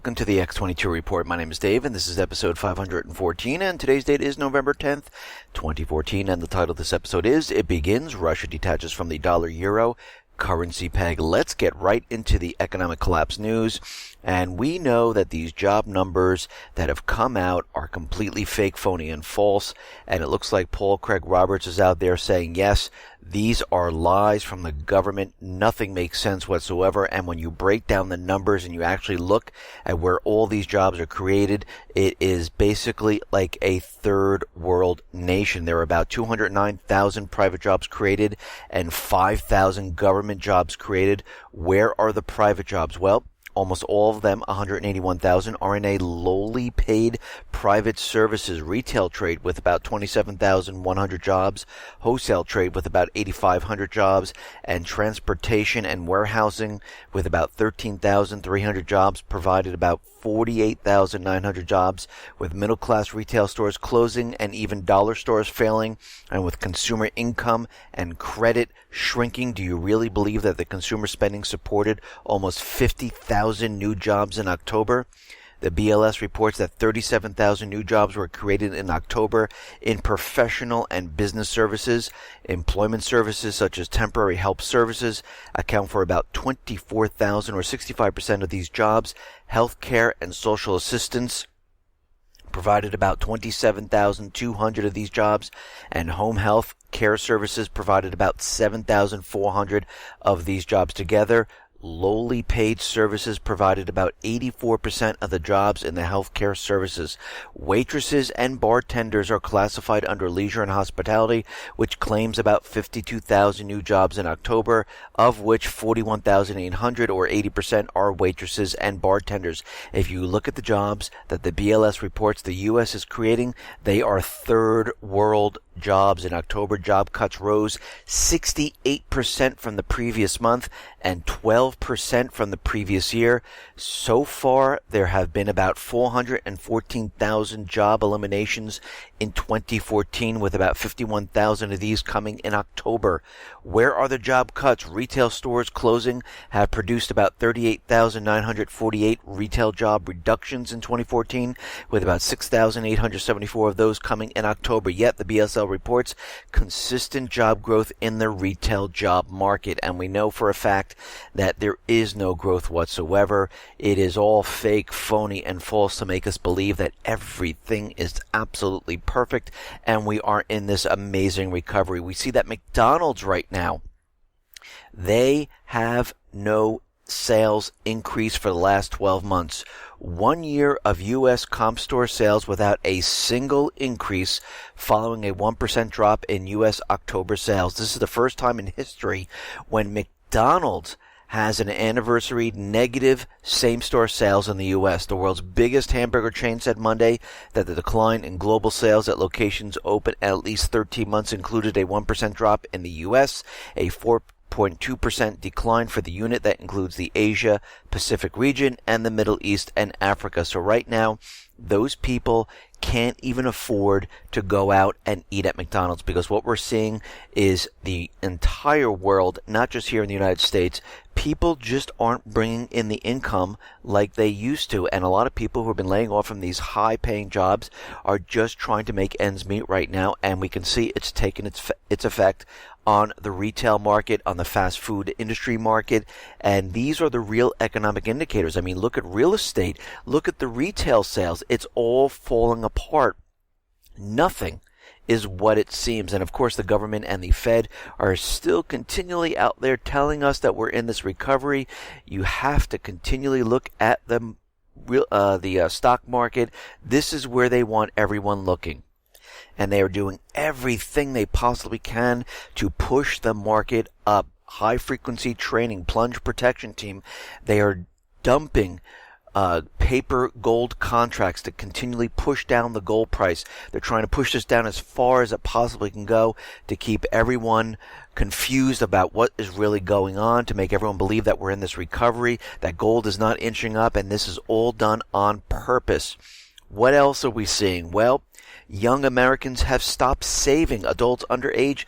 Welcome to the X22 Report. My name is Dave, and this is episode 514, and today's date is November 10th, 2014, and the title of this episode is, It Begins, Russia Detaches from the Dollar-Euro Currency Peg. Let's get right into the economic collapse news, and we know that these job numbers that have come out are completely fake, phony, and false, and it looks like Paul Craig Roberts is out there saying, yes, these are lies from the government. Nothing makes sense whatsoever. And when you break down the numbers and you actually look at where all these jobs are created, it is basically like a third world nation. There are about 209,000 private jobs created and 5,000 government jobs created. Where are the private jobs? Well, almost all of them, 181,000, are in a lowly paid private services retail trade with about 27,100 jobs, wholesale trade with about 8,500 jobs, and transportation and warehousing with about 13,300 jobs provided about 48,900 jobs, with middle-class retail stores closing and even dollar stores failing, and with consumer income and credit shrinking. Do you really believe that the consumer spending supported almost 50,000 new jobs in October? The BLS reports that 37,000 new jobs were created in October in professional and business services. Employment services such as temporary help services account for about 24,000 or 65% of these jobs. Healthcare and social assistance provided about 27,200 of these jobs, and home health care services provided about 7,400 of these jobs together. Lowly paid services provided about 84% of the jobs in the healthcare services. Waitresses and bartenders are classified under leisure and hospitality, which claims about 52,000 new jobs in October, of which 41,800 or 80% are waitresses and bartenders. If you look at the jobs that the BLS reports the U.S. is creating, they are third world jobs. In October, job cuts rose 68% from the previous month and 12% from the previous year. So far, there have been about 414,000 job eliminations in 2014, with about 51,000 of these coming in October. Where are the job cuts? Retail stores closing have produced about 38,948 retail job reductions in 2014, with about 6,874 of those coming in October. Yet the BSL reports consistent job growth in the retail job market, and we know for a fact that there is no growth whatsoever. It is all fake, phony, and false to make us believe that everything is absolutely perfect and we are in this amazing recovery. We see that McDonald's right now, they have no sales increase for the last 12 months. 1 year of U.S. comp store sales without a single increase following a 1% drop in U.S. October sales. This is the first time in history when McDonald's has an anniversary negative same-store sales in the U.S. The world's biggest hamburger chain said Monday that the decline in global sales at locations open at least 13 months included a 1% drop in the U.S., a 4.2% decline for the unit that includes the Asia Pacific region and the Middle East and Africa. So right now, those people can't even afford to go out and eat at McDonald's, because what we're seeing is the entire world, not just here in the United States, people just aren't bringing in the income like they used to. And a lot of people who have been laying off from these high-paying jobs are just trying to make ends meet right now. And we can see it's taken its effect on the retail market, on the fast food industry market. And these are the real economic indicators. I mean, look at real estate. Look at the retail sales. It's all falling apart. Nothing is what it seems. And of course, the government and the Fed are still continually out there telling us that we're in this recovery. You have to continually look at the stock market. This is where they want everyone looking. And they are doing everything they possibly can to push the market up. High frequency trading, plunge protection team. They are dumping paper gold contracts to continually push down the gold price. They're trying to push this down as far as it possibly can go to keep everyone confused about what is really going on, to make everyone believe that we're in this recovery, that gold is not inching up, and this is all done on purpose. What else are we seeing? Well, young Americans have stopped saving. Adults under age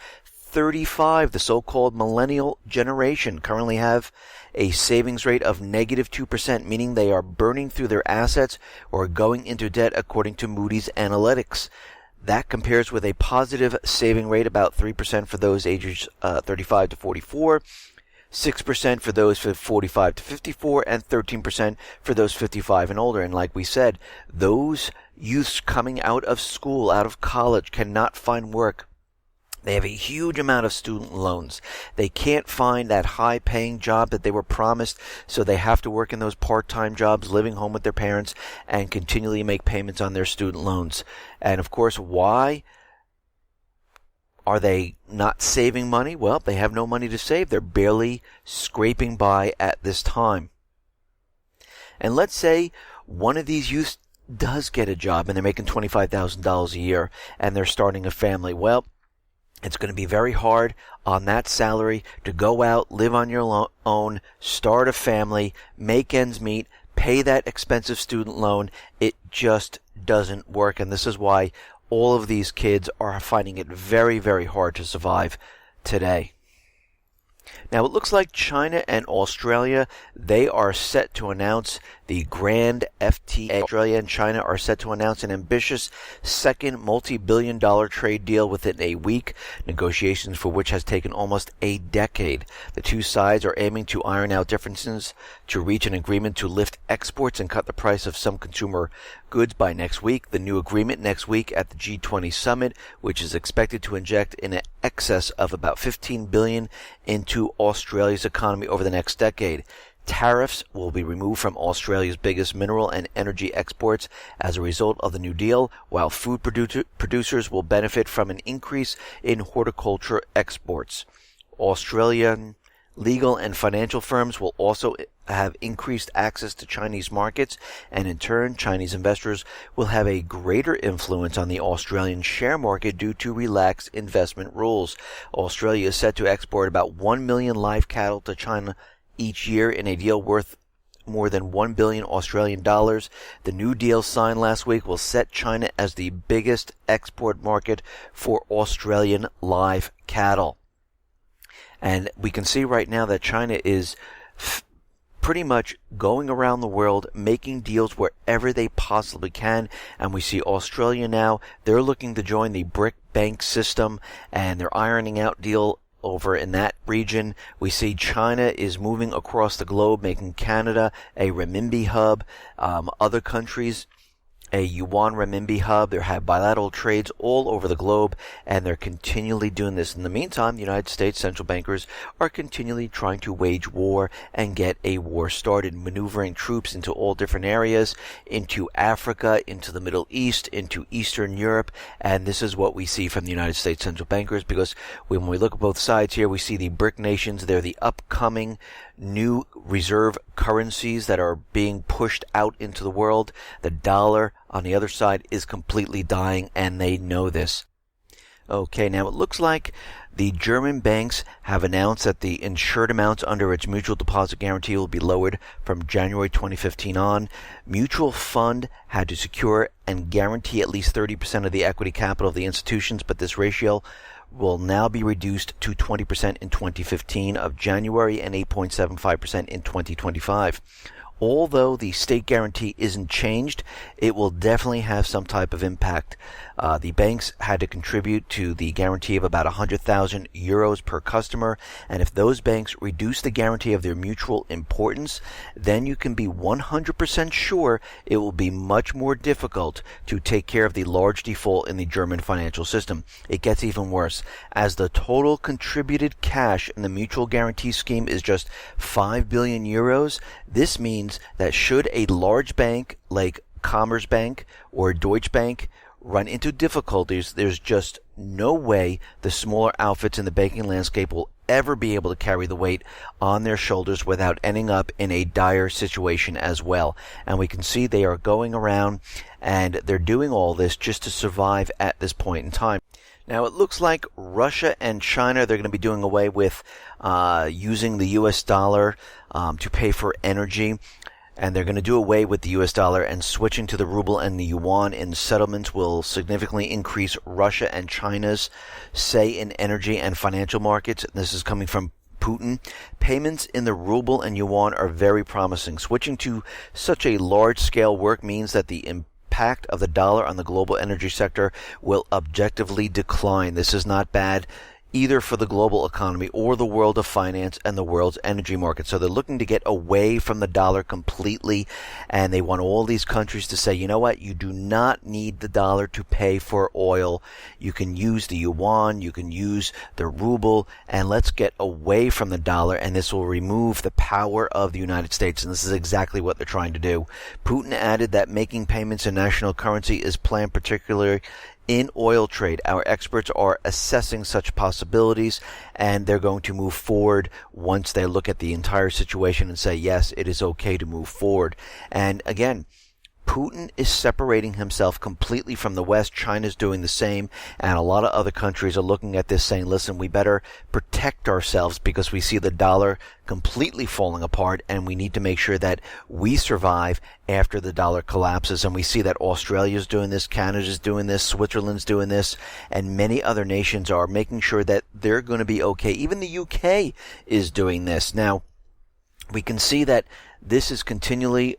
35, the so-called millennial generation, currently have a savings rate of -2%, meaning they are burning through their assets or going into debt, according to Moody's Analytics. That compares with a positive saving rate, about 3% for those ages 35 to 44, 6% for those 45 to 54, and 13% for those 55 and older. And like we said, those youths coming out of school, out of college, cannot find work. They have a huge amount of student loans. They can't find that high-paying job that they were promised, so they have to work in those part-time jobs, living home with their parents, and continually make payments on their student loans. And of course, why are they not saving money? Well, they have no money to save. They're barely scraping by at this time. And let's say one of these youths does get a job and they're making $25,000 a year and they're starting a family. Well, it's going to be very hard on that salary to go out, live on your own, start a family, make ends meet, pay that expensive student loan. It just doesn't work. And this is why all of these kids are finding it very, very hard to survive today. Now, it looks like China and Australia, they are set to announce the grand FTA. Australia and China are set to announce an ambitious second multi-billion-dollar trade deal within a week, negotiations for which has taken almost a decade. The two sides are aiming to iron out differences to reach an agreement to lift exports and cut the price of some consumer goods by next week. The new agreement next week at the G20 summit, which is expected to inject in excess of about $15 billion into Australia's economy over the next decade. Tariffs will be removed from Australia's biggest mineral and energy exports as a result of the new deal, while food producers will benefit from an increase in horticulture exports. Australian legal and financial firms will also have increased access to Chinese markets, and in turn, Chinese investors will have a greater influence on the Australian share market due to relaxed investment rules. Australia is set to export about 1 million live cattle to China each year in a deal worth more than 1 billion Australian dollars. The new deal signed last week will set China as the biggest export market for Australian live cattle. And we can see right now that China is pretty much going around the world making deals wherever they possibly can. And we see Australia now, they're looking to join the BRIC bank system, and they're ironing out deal over in that region. We see China is moving across the globe, making Canada a renminbi hub, other countries a yuan renminbi hub. They have bilateral trades all over the globe, and they're continually doing this. In the meantime, the United States central bankers are continually trying to wage war and get a war started, maneuvering troops into all different areas, into Africa, into the Middle East, into Eastern Europe. And this is what we see from the United States central bankers, because when we look at both sides here, we see the BRIC nations. They're the upcoming new reserve currencies that are being pushed out into the world. The dollar on the other side is completely dying, and they know this. Okay, now it looks like the German banks have announced that the insured amounts under its mutual deposit guarantee will be lowered from January 2015 on. Mutual fund had to secure and guarantee at least 30% of the equity capital of the institutions, but this ratio will now be reduced to 20% in 2015 of January and 8.75% in 2025. Although the state guarantee isn't changed, it will definitely have some type of impact. The banks had to contribute to the guarantee of about 100,000 euros per customer, and if those banks reduce the guarantee of their mutual importance, then you can be 100% sure it will be much more difficult to take care of the large default in the German financial system. It gets even worse, as the total contributed cash in the mutual guarantee scheme is just 5 billion euros. This means that should a large bank like Commerzbank or Deutsche Bank run into difficulties, there's just no way the smaller outfits in the banking landscape will ever be able to carry the weight on their shoulders without ending up in a dire situation as well. And we can see they are going around and they're doing all this just to survive at this point in time. Now, it looks like Russia and China, they're going to be doing away with using the U.S. dollar to pay for energy. and they're going to do away with the US dollar, and switching to the ruble and the yuan in settlements will significantly increase Russia and China's say in energy and financial markets. This is coming from Putin. Payments in the ruble and yuan are very promising. Switching to such a large-scale work means that the impact of the dollar on the global energy sector will objectively decline. This is not bad either for the global economy or the world of finance and the world's energy market. So they're looking to get away from the dollar completely, and they want all these countries to say, you know what, you do not need the dollar to pay for oil. You can use the yuan, you can use the ruble, and let's get away from the dollar, and this will remove the power of the United States. And this is exactly what they're trying to do. Putin added that making payments in national currency is planned particularly in oil trade. Our experts are assessing such possibilities, and they're going to move forward once they look at the entire situation and say, yes, it is okay to move forward. And again, Putin is separating himself completely from the West. China's doing the same, and a lot of other countries are looking at this saying, listen, we better protect ourselves because we see the dollar completely falling apart, and we need to make sure that we survive after the dollar collapses. And we see that Australia's doing this, Canada's doing this, Switzerland's doing this, and many other nations are making sure that they're going to be okay. Even the UK is doing this. Now, we can see that this is continually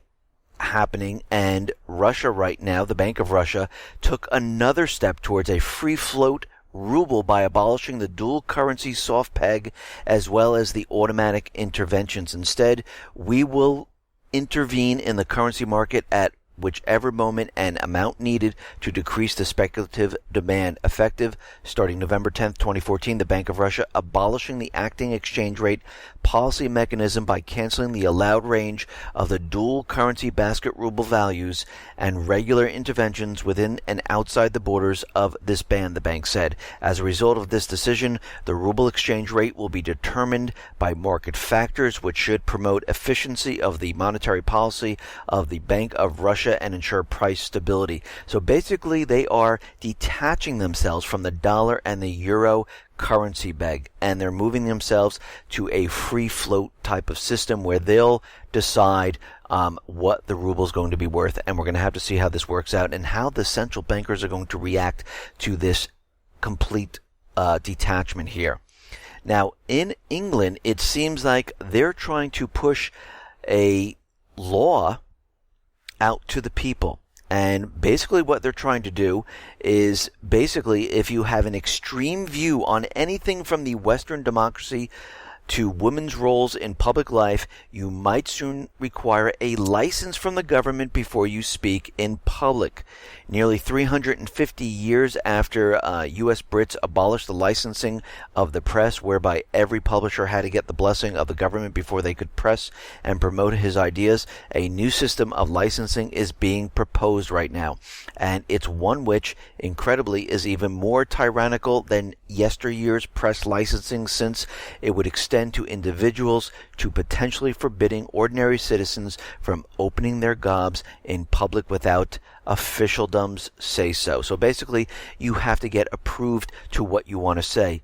happening, and Russia right now, the Bank of Russia, took another step towards a free float ruble by abolishing the dual currency soft peg as well as the automatic interventions. Instead, we will intervene in the currency market at whichever moment and amount needed to decrease the speculative demand. Effective starting November 10th, 2014, the Bank of Russia abolishing the acting exchange rate policy mechanism by canceling the allowed range of the dual currency basket ruble values and regular interventions within and outside the borders of this band, the bank said. As a result of this decision, the ruble exchange rate will be determined by market factors, which should promote efficiency of the monetary policy of the Bank of Russia and ensure price stability. So basically, they are detaching themselves from the dollar and the euro currency peg, and they're moving themselves to a free float type of system where they'll decide what the ruble is going to be worth, and we're going to have to see how this works out and how the central bankers are going to react to this complete detachment here. Now, in England, it seems like they're trying to push a law out to the people. And basically what they're trying to do is basically, if you have an extreme view on anything from the Western democracy to women's roles in public life, you might soon require a license from the government before you speak in public. Nearly 350 years after U.S. Brits abolished the licensing of the press, whereby every publisher had to get the blessing of the government before they could press and promote his ideas, a new system of licensing is being proposed right now. And it's one which, incredibly, is even more tyrannical than yesteryear's press licensing, since it would extend to individuals to potentially forbidding ordinary citizens from opening their gobs in public without officialdom's say so. So basically, you have to get approved to what you want to say.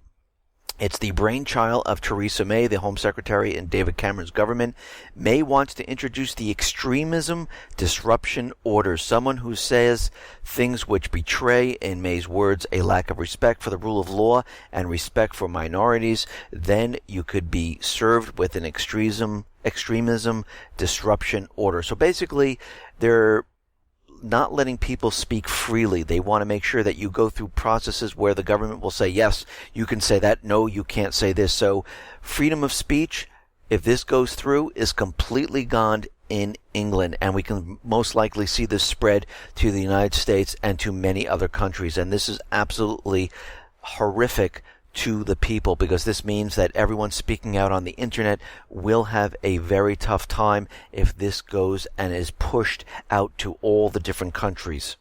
It's the brainchild of Theresa May, the Home Secretary in David Cameron's government. May wants to introduce the extremism disruption order, someone who says things which betray, in May's words, a lack of respect for the rule of law and respect for minorities. Then you could be served with an extremism disruption order. So basically, they're not letting people speak freely. They want to make sure that you go through processes where the government will say, yes, you can say that, no, you can't say this. So freedom of speech, if this goes through, is completely gone in England, and we can most likely see this spread to the United States and to many other countries. And this is absolutely horrific to the people, because this means that everyone speaking out on the internet will have a very tough time if this goes and is pushed out to all the different countries.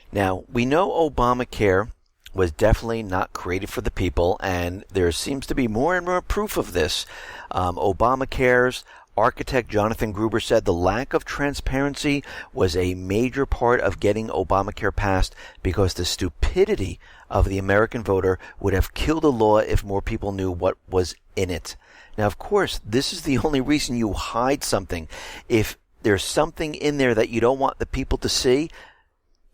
Now, we know Obamacare was definitely not created for the people, and there seems to be more and more proof of this. Obamacare's architect Jonathan Gruber said the lack of transparency was a major part of getting Obamacare passed, because the stupidity of the American voter would have killed the law if more people knew what was in it. Now, of course, this is the only reason you hide something. If there's something in there that you don't want the people to see,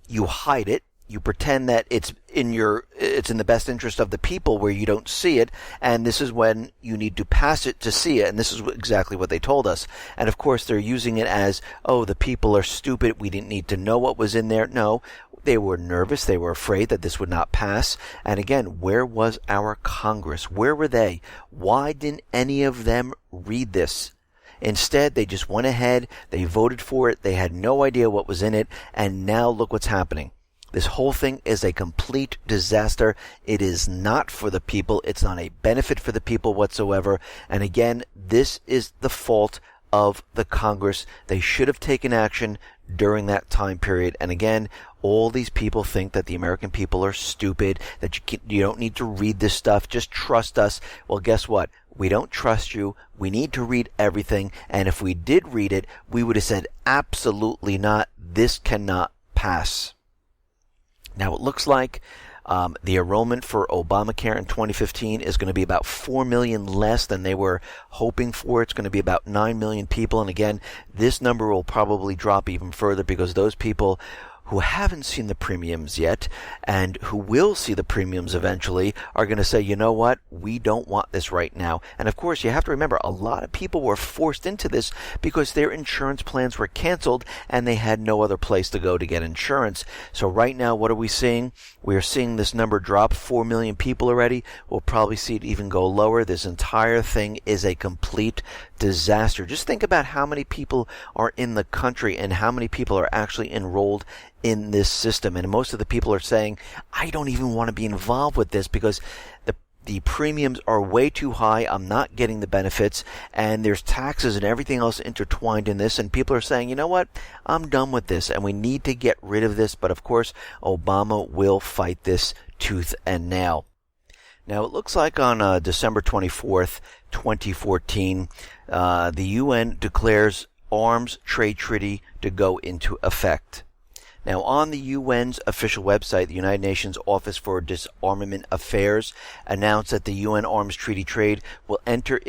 you hide it. You pretend that it's in the best interest of the people where you don't see it, and this is when you need to pass it to see it, and this is exactly what they told us. And of course, they're using it as, oh, the people are stupid, we didn't need to know what was in there. No, they were nervous, they were afraid that this would not pass. And again, where was our Congress? Where were they? Why didn't any of them read this? Instead, they just went ahead, they voted for it, they had no idea what was in it, and now look what's happening. This whole thing is a complete disaster. It is not for the people. It's not a benefit for the people whatsoever. And again, this is the fault of the Congress. They should have taken action during that time period. And again, all these people think that the American people are stupid, that you don't need to read this stuff. Just trust us. Well, guess what? We don't trust you. We need to read everything. And if we did read it, we would have said, absolutely not. This cannot pass. Now, it looks like the enrollment for Obamacare in 2015 is going to be about 4 million less than they were hoping for. It's going to be about 9 million people. And again, this number will probably drop even further because those people who haven't seen the premiums yet and who will see the premiums eventually are going to say, you know what, we don't want this right now. And of course, you have to remember, a lot of people were forced into this because their insurance plans were canceled and they had no other place to go to get insurance. So right now, what are we seeing? We're seeing this number drop, 4 million people already. We'll probably see it even go lower. This entire thing is a complete disaster. Just think about how many people are in the country and how many people are actually enrolled in this system. And most of the people are saying, I don't even want to be involved with this because the premiums are way too high. I'm not getting the benefits, and there's taxes and everything else intertwined in this. And people are saying, you know what, I'm done with this and we need to get rid of this. But of course, Obama will fight this tooth and nail. Now, it looks like on December 24th, 2014, the UN declares arms trade treaty to go into effect. Now, on the UN's official website, the United Nations Office for Disarmament Affairs announced that the UN arms treaty trade will enter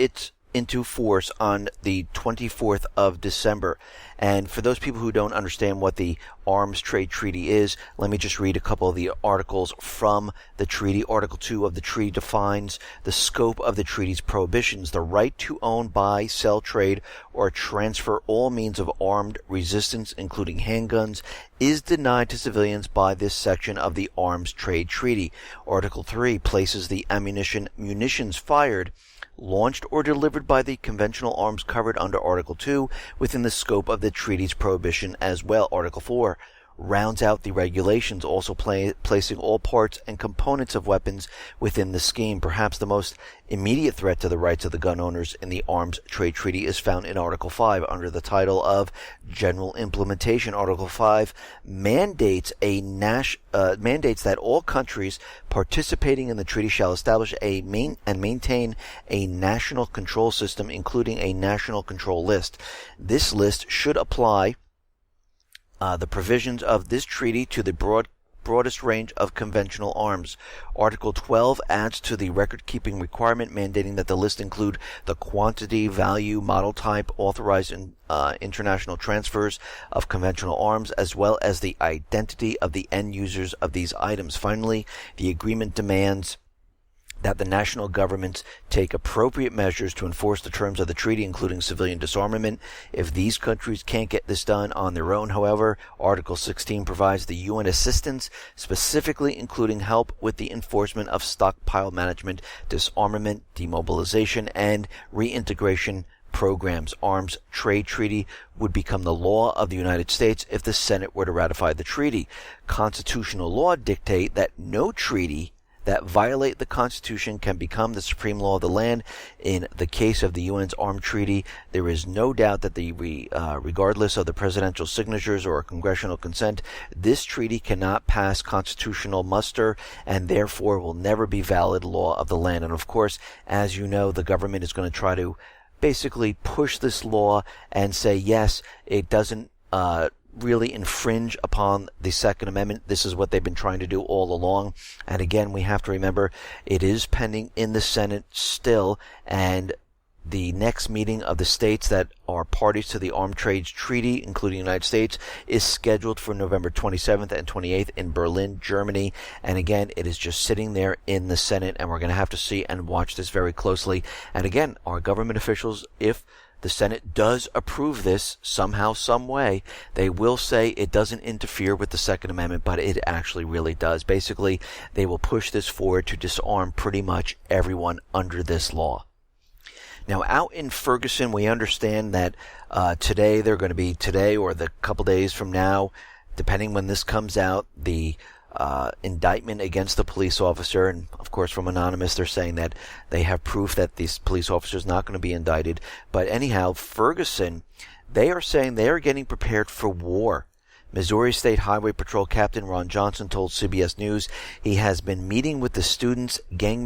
into force on the 24th of December. And for those people who don't understand what the arms trade treaty is, let me just read a couple of the articles from the treaty. Article 2 of the treaty defines the scope of the treaty's prohibitions: the right to own, buy, sell, trade, or transfer all means of armed resistance, including handguns, is denied to civilians by this section of the arms trade treaty. Article 3 places the munitions fired, launched, or delivered by the conventional arms covered under Article 2 within the scope of the treaty's prohibition as well. Article 4 rounds out the regulations, also placing all parts and components of weapons within the scheme. Perhaps the most immediate threat to the rights of the gun owners in the arms trade treaty is found in Article 5 under the title of General Implementation. Article 5 mandates that all countries participating in the treaty shall establish and maintain a national control system, including a national control list. This list should apply the provisions of this treaty to the broadest range of conventional arms. Article 12 adds to the record-keeping requirement, mandating that the list include the quantity, value, model type, authorized international transfers of conventional arms, as well as the identity of the end users of these items. Finally, the agreement demands that the national governments take appropriate measures to enforce the terms of the treaty, including civilian disarmament. If these countries can't get this done on their own, however, Article 16 provides the UN assistance, specifically including help with the enforcement of stockpile management, disarmament, demobilization, and reintegration programs. Arms trade treaty would become the law of the United States if the Senate were to ratify the treaty. Constitutional law dictate that no treaty that violate the Constitution can become the supreme law of the land. In the case of the UN's armed treaty, there is no doubt that regardless of the presidential signatures or congressional consent, this treaty cannot pass constitutional muster and therefore will never be valid law of the land. And of course, as you know, the government is going to try to basically push this law and say, yes, it doesn't really infringe upon the Second Amendment. This is what they've been trying to do all along. And again, we have to remember it is pending in the Senate still, and the next meeting of the states that are parties to the Armed Trade Treaty, including the United States, is scheduled for November 27th and 28th in Berlin, Germany. And again, it is just sitting there in the Senate, and we're going to have to see and watch this very closely. And again, our government officials, if the Senate does approve this somehow, some way, they will say it doesn't interfere with the Second Amendment, but it actually really does. Basically, they will push this forward to disarm pretty much everyone under this law. Now, out in Ferguson, we understand that today or the couple days from now, depending when this comes out, the indictment against the police officer, and of course from Anonymous they're saying that they have proof that this police officer is not going to be indicted. But anyhow, Ferguson, they are saying they are getting prepared for war. Missouri State Highway Patrol Captain Ron Johnson told CBS News he has been meeting with the students, gang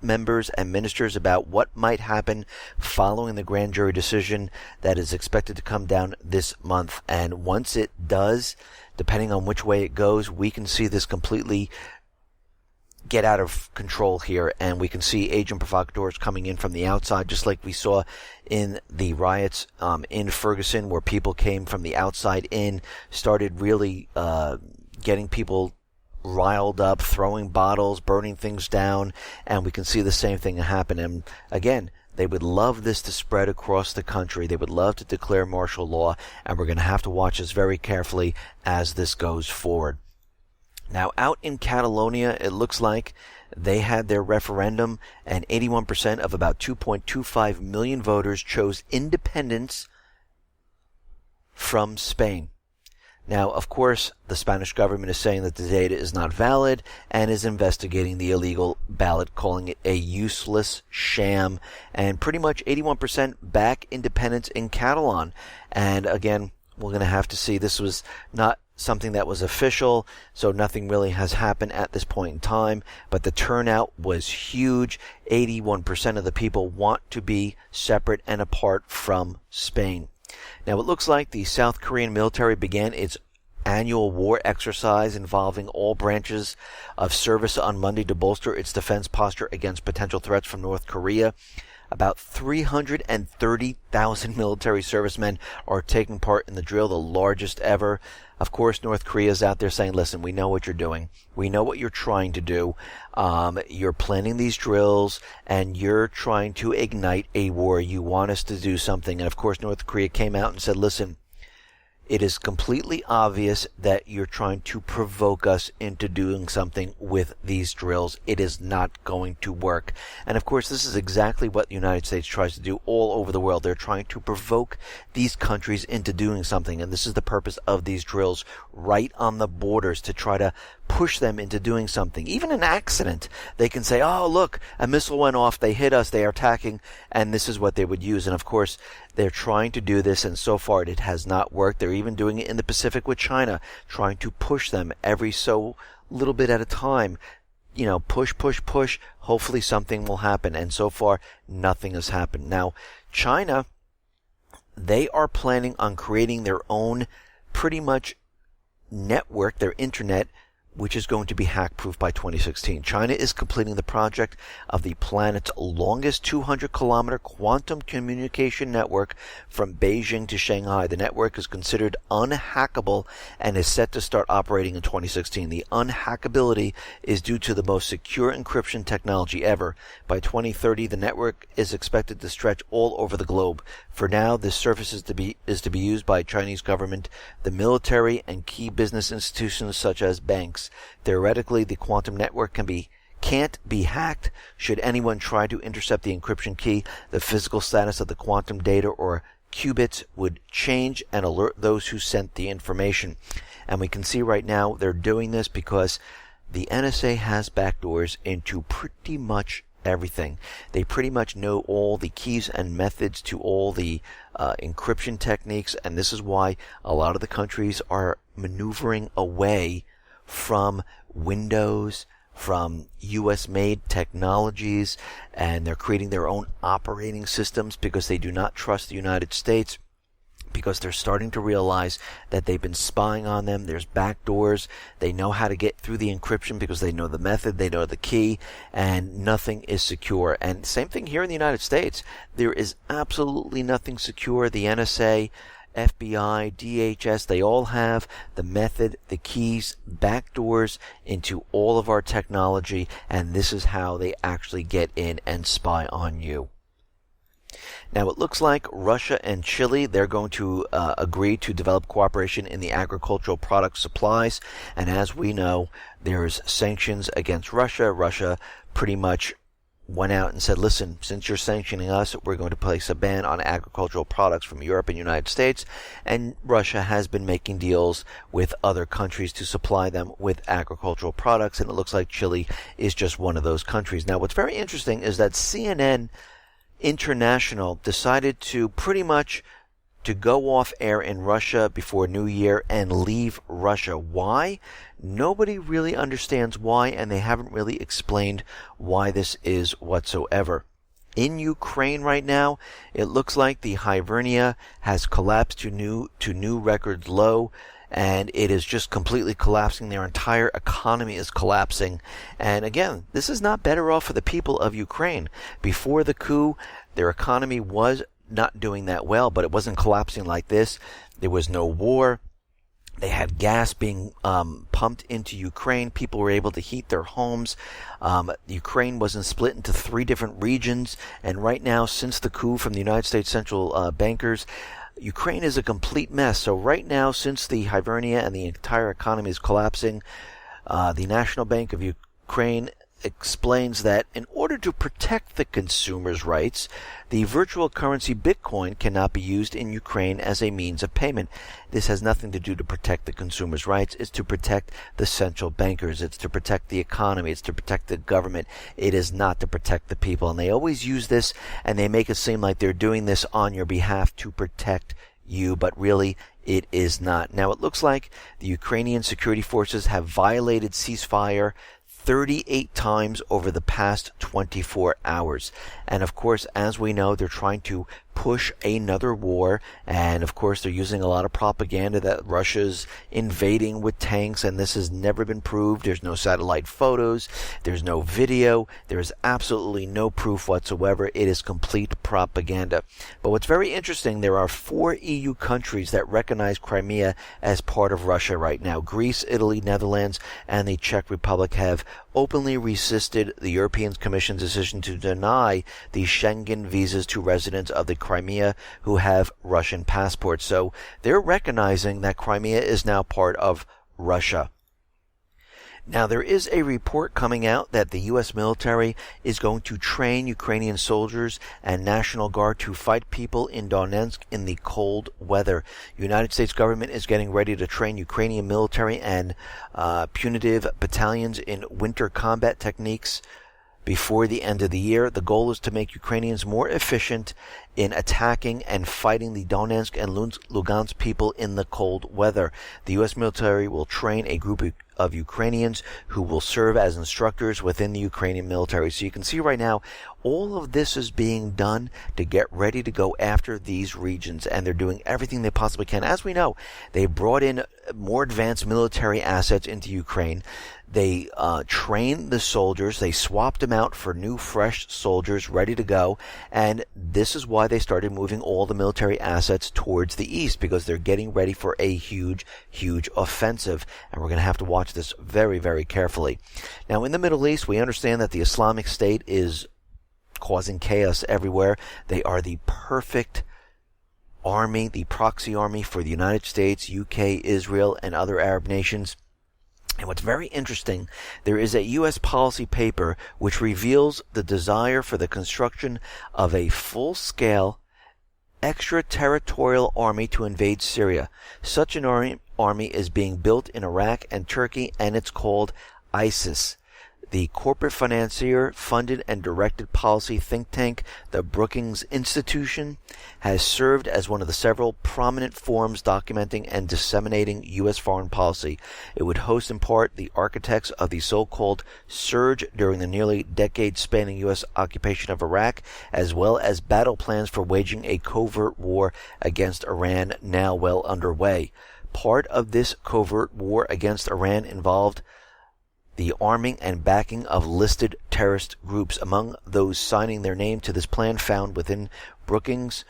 members, and ministers about what might happen following the grand jury decision that is expected to come down this month. And once it does, depending on which way it goes, we can see this completely get out of control here, and we can see agent provocateurs coming in from the outside, just like we saw in the riots in Ferguson, where people came from the outside in, started really getting people riled up, throwing bottles, burning things down, and we can see the same thing happen. And again, they would love this to spread across the country. They would love to declare martial law, and we're going to have to watch this very carefully as this goes forward. Now, out in Catalonia, it looks like they had their referendum, and 81% of about 2.25 million voters chose independence from Spain. Now, of course, the Spanish government is saying that the data is not valid and is investigating the illegal ballot, calling it a useless sham. And pretty much 81% back independence in Catalan. And again, we're going to have to see. This was not something that was official, so nothing really has happened at this point in time, but the turnout was huge. 81% of the people want to be separate and apart from Spain. Now, it looks like the South Korean military began its annual war exercise involving all branches of service on Monday to bolster its defense posture against potential threats from North Korea. About 330,000 military servicemen are taking part in the drill, the largest ever. Of course, North Korea is out there saying, listen, we know what you're doing. We know what you're trying to do. You're planning these drills, and you're trying to ignite a war. You want us to do something. And of course, North Korea came out and said, listen, it is completely obvious that you're trying to provoke us into doing something with these drills. It is not going to work. And of course, this is exactly what the United States tries to do all over the world. They're trying to provoke these countries into doing something. And this is the purpose of these drills right on the borders, to try to push them into doing something. Even an accident, they can say, oh, look, a missile went off, they hit us, they are attacking, and this is what they would use. And of course, they're trying to do this, and so far it has not worked. They're even doing it in the Pacific with China, trying to push them every so little bit at a time. You know, push, hopefully something will happen. And so far, nothing has happened. Now, China, they are planning on creating their own pretty much network, their internet, which is going to be hack-proof by 2016. China is completing the project of the planet's longest 200-kilometer quantum communication network from Beijing to Shanghai. The network is considered unhackable and is set to start operating in 2016. The unhackability is due to the most secure encryption technology ever. By 2030, the network is expected to stretch all over the globe. For now, this service is to be used by Chinese government, the military, and key business institutions such as banks. Theoretically, the quantum network can't be hacked. Should anyone try to intercept the encryption key, the physical status of the quantum data or qubits would change and alert those who sent the information. And we can see right now they're doing this because the NSA has backdoors into pretty much everything. They pretty much know all the keys and methods to all the encryption techniques, and this is why a lot of the countries are maneuvering away from Windows, from US-made technologies, and they're creating their own operating systems because they do not trust the United States. because they're starting to realize that they've been spying on them. There's backdoors. They know how to get through the encryption because they know the method, they know the key, and nothing is secure. And same thing here in the United States. There is absolutely nothing secure. The NSA, FBI, DHS, they all have the method, the keys, backdoors into all of our technology, and this is how they actually get in and spy on you. Now, it looks like Russia and Chile, they're going to agree to develop cooperation in the agricultural product supplies. And as we know, there's sanctions against Russia. Russia pretty much went out and said, listen, since you're sanctioning us, we're going to place a ban on agricultural products from Europe and United States. And Russia has been making deals with other countries to supply them with agricultural products. And it looks like Chile is just one of those countries. Now, what's very interesting is that CNN International decided to pretty much to go off air in Russia before New Year and leave Russia. Why? Nobody really understands why, and they haven't really explained why this is whatsoever. In Ukraine right now, it looks like the Hivernia has collapsed to new record low, and it is just completely collapsing. Their entire economy is collapsing. And again, this is not better off for the people of Ukraine. Before the coup, their economy was not doing that well, but it wasn't collapsing like this. There was no war. They had gas being pumped into Ukraine. People were able to heat their homes. Ukraine wasn't split into 3 different regions. And right now, since the coup from the United States central bankers, Ukraine is a complete mess. So right now, since the Hivernia and the entire economy is collapsing, the National Bank of Ukraine explains that in order to protect the consumer's rights, the virtual currency Bitcoin cannot be used in Ukraine as a means of payment. This has nothing to do to protect the consumer's rights. It's to protect the central bankers. It's to protect the economy. It's to protect the government. It is not to protect the people. And they always use this, and they make it seem like they're doing this on your behalf to protect you, but really it is not. Now, it looks like the Ukrainian security forces have violated ceasefire 38 times over the past 24 hours. And of course, as we know, they're trying to push another war, and of course they're using a lot of propaganda that Russia's invading with tanks, and this has never been proved. There's no satellite photos, there's no video, there's absolutely no proof whatsoever. It is complete propaganda. But what's very interesting, there are 4 EU countries that recognize Crimea as part of Russia right now. Greece, Italy, Netherlands, and the Czech Republic have openly resisted the European Commission's decision to deny the Schengen visas to residents of the Crimea who have Russian passports. So they're recognizing that Crimea is now part of Russia. Now, there is a report coming out that the U.S. military is going to train Ukrainian soldiers and National Guard to fight people in Donetsk in the cold weather. The United States government is getting ready to train Ukrainian military and punitive battalions in winter combat techniques before the end of the year. The goal is to make Ukrainians more efficient in attacking and fighting the Donetsk and Lugansk people in the cold weather. The U.S. military will train a group of Ukrainians who will serve as instructors within the Ukrainian military. So you can see right now, all of this is being done to get ready to go after these regions, and they're doing everything they possibly can. As we know, they brought in more advanced military assets into Ukraine. They trained the soldiers. They swapped them out for new, fresh soldiers ready to go. And this is why they started moving all the military assets towards the east, because they're getting ready for a huge, huge offensive. And we're going to have to watch this very, very carefully. Now, in the Middle East, we understand that the Islamic State is causing chaos everywhere. They are the perfect army, the proxy army for the United States, UK, Israel, and other Arab nations. And what's very interesting, there is a U.S. policy paper which reveals the desire for the construction of a full-scale extraterritorial army to invade Syria. Such an army is being built in Iraq and Turkey, and it's called ISIS. The corporate financier funded and directed policy think tank, the Brookings Institution, has served as one of the several prominent forums documenting and disseminating U.S. foreign policy. It would host in part the architects of the so-called surge during the nearly decade-spanning U.S. occupation of Iraq, as well as battle plans for waging a covert war against Iran, now well underway. Part of this covert war against Iran involved the arming and backing of listed terrorist groups. Among those signing their name to this plan found within Brookings,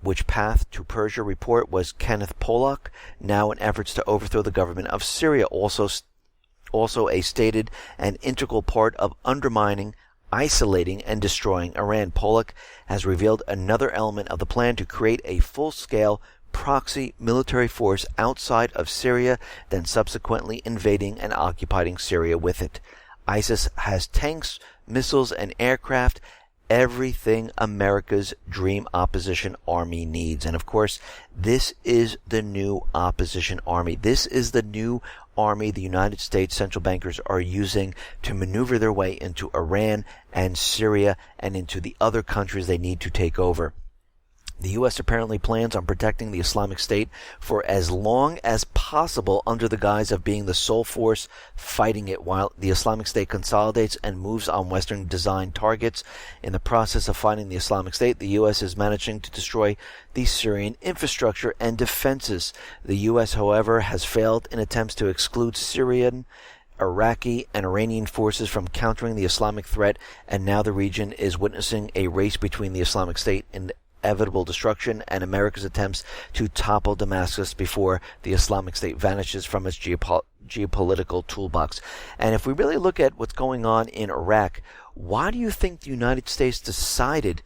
which Path to Persia report, was Kenneth Pollock, now in efforts to overthrow the government of Syria, also a stated and integral part of undermining, isolating, and destroying Iran. Pollock has revealed another element of the plan to create a full-scale proxy military force outside of Syria, then subsequently invading and occupying Syria with it. ISIS has tanks, missiles, and aircraft, everything America's dream opposition army needs. And of course, this is the new opposition army. This is the new army the United States central bankers are using to maneuver their way into Iran and Syria and into the other countries they need to take over. The U.S. apparently plans on protecting the Islamic State for as long as possible under the guise of being the sole force fighting it while the Islamic State consolidates and moves on Western-designed targets. In the process of fighting the Islamic State, the U.S. is managing to destroy the Syrian infrastructure and defenses. The U.S., however, has failed in attempts to exclude Syrian, Iraqi, and Iranian forces from countering the Islamic threat, and now the region is witnessing a race between the Islamic State and inevitable destruction and America's attempts to topple Damascus before the Islamic State vanishes from its geopolitical toolbox. And if we really look at what's going on in Iraq, why do you think the United States decided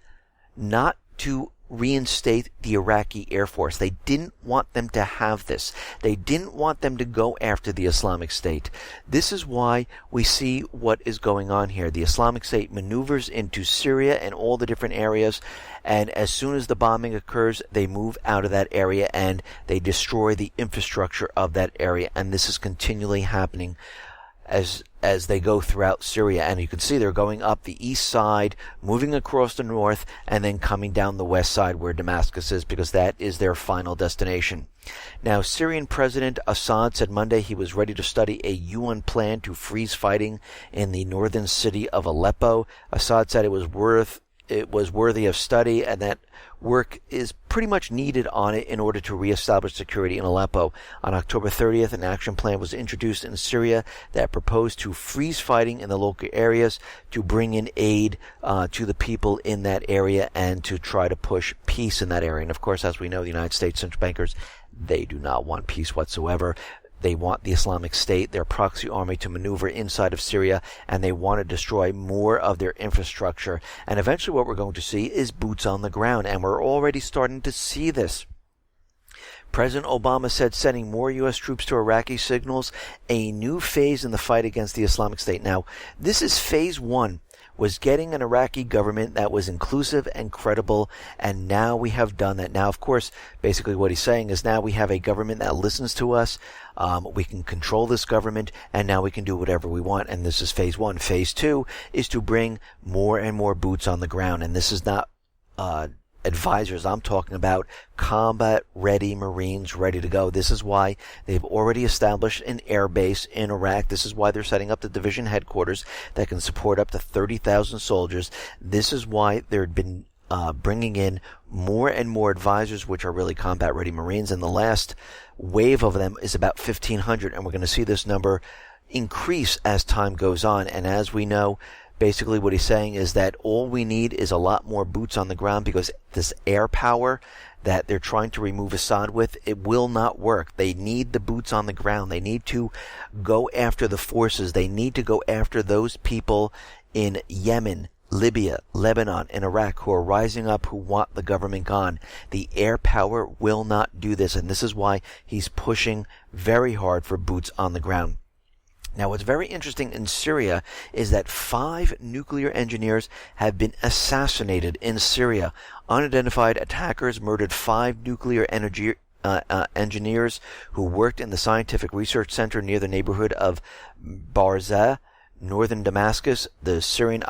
not to reinstate the Iraqi Air Force? They didn't want them to have this. They didn't want them to go after the Islamic State. This is why we see what is going on here. The Islamic State maneuvers into Syria and all the different areas, and as soon as the bombing occurs, they move out of that area and they destroy the infrastructure of that area. And this is continually happening as they go throughout Syria. And you can see they're going up the east side, moving across the north, and then coming down the west side where Damascus is, because that is their final destination. Now, Syrian President Assad said Monday he was ready to study a UN plan to freeze fighting in the northern city of Aleppo. Assad said it was worthy of study, and that work is pretty much needed on it in order to reestablish security in Aleppo. On October 30th, an action plan was introduced in Syria that proposed to freeze fighting in the local areas, to bring in aid to the people in that area, and to try to push peace in that area. And of course, as we know, the United States central bankers, they do not want peace whatsoever. They want the Islamic State, their proxy army, to maneuver inside of Syria, and they want to destroy more of their infrastructure. And eventually what we're going to see is boots on the ground, and we're already starting to see this. President Obama said sending more U.S. troops to Iraqi signals a new phase in the fight against the Islamic State. Now, this is phase one, was getting an Iraqi government that was inclusive and credible, and now we have done that. Now, of course, basically what he's saying is now we have a government that listens to us, we can control this government, and now we can do whatever we want, and this is phase one. Phase two is to bring more and more boots on the ground, and this is not advisors. I'm talking about combat-ready Marines ready to go. This is why they've already established an air base in Iraq. This is why they're setting up the division headquarters that can support up to 30,000 soldiers. This is why they've been bringing in more and more advisors, which are really combat-ready Marines, and the last wave of them is about 1,500, and we're going to see this number increase as time goes on. And as we know, basically what he's saying is that all we need is a lot more boots on the ground, because this air power that they're trying to remove Assad with, it will not work. They need the boots on the ground. They need to go after the forces. They need to go after those people in Yemen, Libya, Lebanon, and Iraq who are rising up, who want the government gone. The air power will not do this, and this is why he's pushing very hard for boots on the ground. Now, what's very interesting in Syria is that 5 nuclear engineers have been assassinated in Syria. Unidentified attackers murdered 5 nuclear engineers who worked in the scientific research center near the neighborhood of Barzeh northern Damascus, the Syrian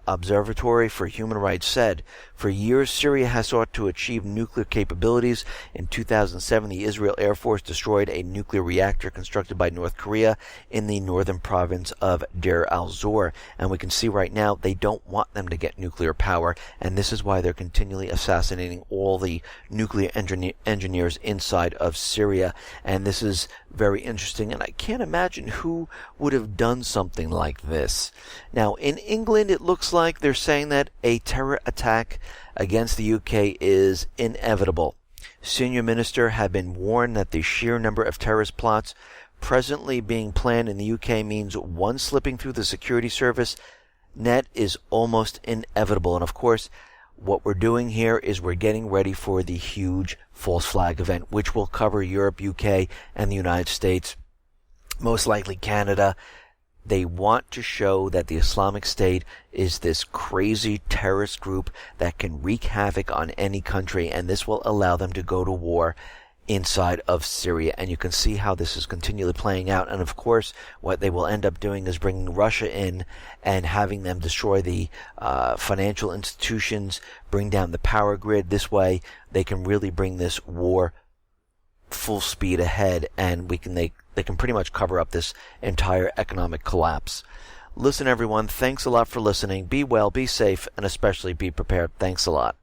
Observatory for Human Rights said, for years Syria has sought to achieve nuclear capabilities. In 2007, the Israel Air Force destroyed a nuclear reactor constructed by North Korea in the northern province of Deir al-Zor. And we can see right now they don't want them to get nuclear power, and this is why they're continually assassinating all the nuclear engineers inside of Syria. And this is very interesting, and I can't imagine who would have done something like this. Now, in England, it looks like they're saying that a terror attack against the UK is inevitable. Senior ministers have been warned that the sheer number of terrorist plots presently being planned in the UK means one slipping through the security service net is almost inevitable. And of course, what we're doing here is we're getting ready for the huge false flag event, which will cover Europe, UK, and the United States, most likely Canada. They want to show that the Islamic State is this crazy terrorist group that can wreak havoc on any country, and this will allow them to go to war inside of Syria. And you can see how this is continually playing out. And of course, what they will end up doing is bringing Russia in and having them destroy the financial institutions, bring down the power grid. This way, they can really bring this war full speed ahead, and they can pretty much cover up this entire economic collapse. Listen, everyone, thanks a lot for listening. Be well, be safe, and especially be prepared. Thanks a lot.